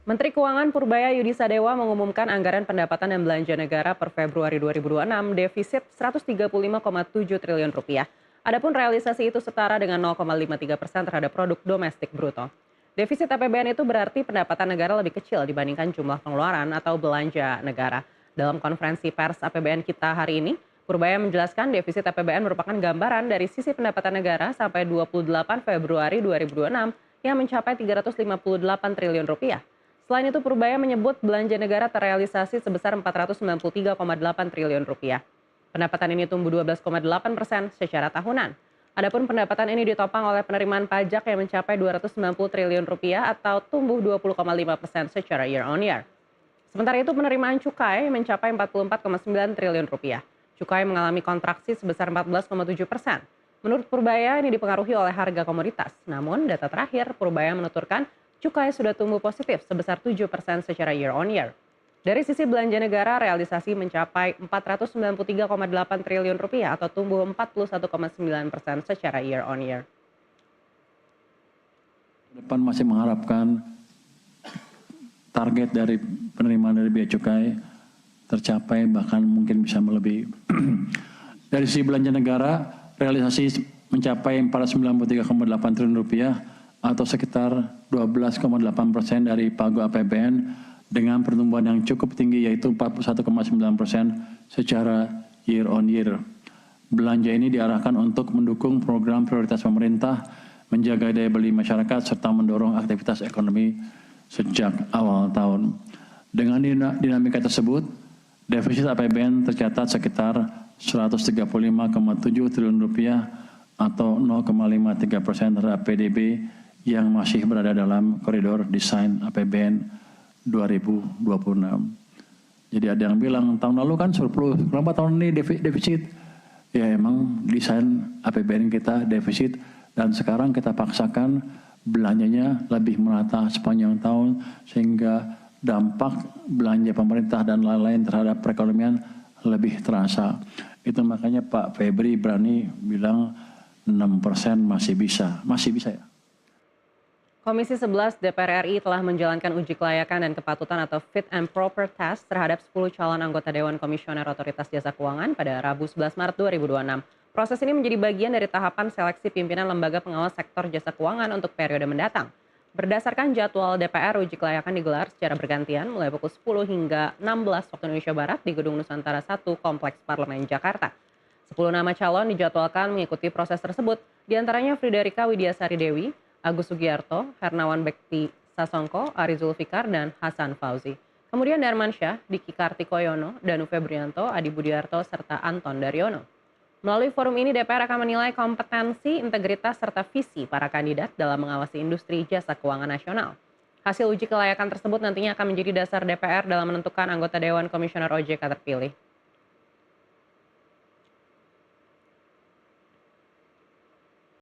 Menteri Keuangan Purbaya Yudhisadewa mengumumkan anggaran pendapatan dan belanja negara per Februari 2026 defisit 135,7 triliun rupiah. Adapun realisasi itu setara dengan 0,53% terhadap produk domestik bruto. Defisit APBN itu berarti pendapatan negara lebih kecil dibandingkan jumlah pengeluaran atau belanja negara. Dalam konferensi pers APBN kita hari ini, Purbaya menjelaskan defisit APBN merupakan gambaran dari sisi pendapatan negara sampai 28 Februari 2026 yang mencapai 358 triliun rupiah. Selain itu, Purbaya menyebut belanja negara terrealisasi sebesar 493,8 triliun rupiah. Pendapatan ini tumbuh 12,8% secara tahunan. Adapun pendapatan ini ditopang oleh penerimaan pajak yang mencapai 290 triliun rupiah atau tumbuh 20,5% secara year on year. Sementara itu, penerimaan cukai mencapai 44,9 triliun rupiah. Cukai mengalami kontraksi sebesar 14,7%. Menurut Purbaya, ini dipengaruhi oleh harga komoditas. Namun, data terakhir Purbaya menuturkan cukai sudah tumbuh positif sebesar 7% secara year on year. Dari sisi belanja negara, realisasi mencapai 493,8 triliun rupiah atau tumbuh 41,9% secara year on year. Depan masih mengharapkan target dari penerimaan dari bea cukai tercapai, bahkan mungkin bisa melebihi. Dari sisi belanja negara, realisasi mencapai 493,8 triliun rupiah atau sekitar 12,8% dari pagu APBN dengan pertumbuhan yang cukup tinggi yaitu 41,9% secara year on year. Belanja ini diarahkan untuk mendukung program prioritas pemerintah, menjaga daya beli masyarakat, serta mendorong aktivitas ekonomi sejak awal tahun. Dengan dinamika tersebut, defisit APBN tercatat sekitar 135,7 triliun rupiah atau 0,53% terhadap PDB yang masih berada dalam koridor desain APBN 2026. Jadi ada yang bilang tahun lalu kan surplus, kenapa tahun ini defisit? Ya emang desain APBN kita defisit dan sekarang kita paksakan belanjanya lebih merata sepanjang tahun sehingga dampak belanja pemerintah dan lain-lain terhadap perekonomian lebih terasa. Itu makanya Pak Febri berani bilang 6% masih bisa ya. Komisi 11 DPR RI telah menjalankan uji kelayakan dan kepatutan atau fit and proper test terhadap 10 calon anggota Dewan Komisioner Otoritas Jasa Keuangan pada Rabu 11 Maret 2026. Proses ini menjadi bagian dari tahapan seleksi pimpinan lembaga pengawas sektor jasa keuangan untuk periode mendatang. Berdasarkan jadwal DPR, uji kelayakan digelar secara bergantian mulai pukul 10 hingga 16 waktu Indonesia Barat di Gedung Nusantara 1 Kompleks Parlemen Jakarta. 10 nama calon dijadwalkan mengikuti proses tersebut, diantaranya Friderika Widiasari Dewi, Agus Sugiarto, Hernawan Bekti Sasongko, Ari Zulfikar, dan Hasan Fauzi. Kemudian Darman Syah, Diki Kartikoyono, Danu Febrianto, Adi Budiarto, serta Anton Daryono. Melalui forum ini DPR akan menilai kompetensi, integritas, serta visi para kandidat dalam mengawasi industri jasa keuangan nasional. Hasil uji kelayakan tersebut nantinya akan menjadi dasar DPR dalam menentukan anggota Dewan Komisioner OJK terpilih.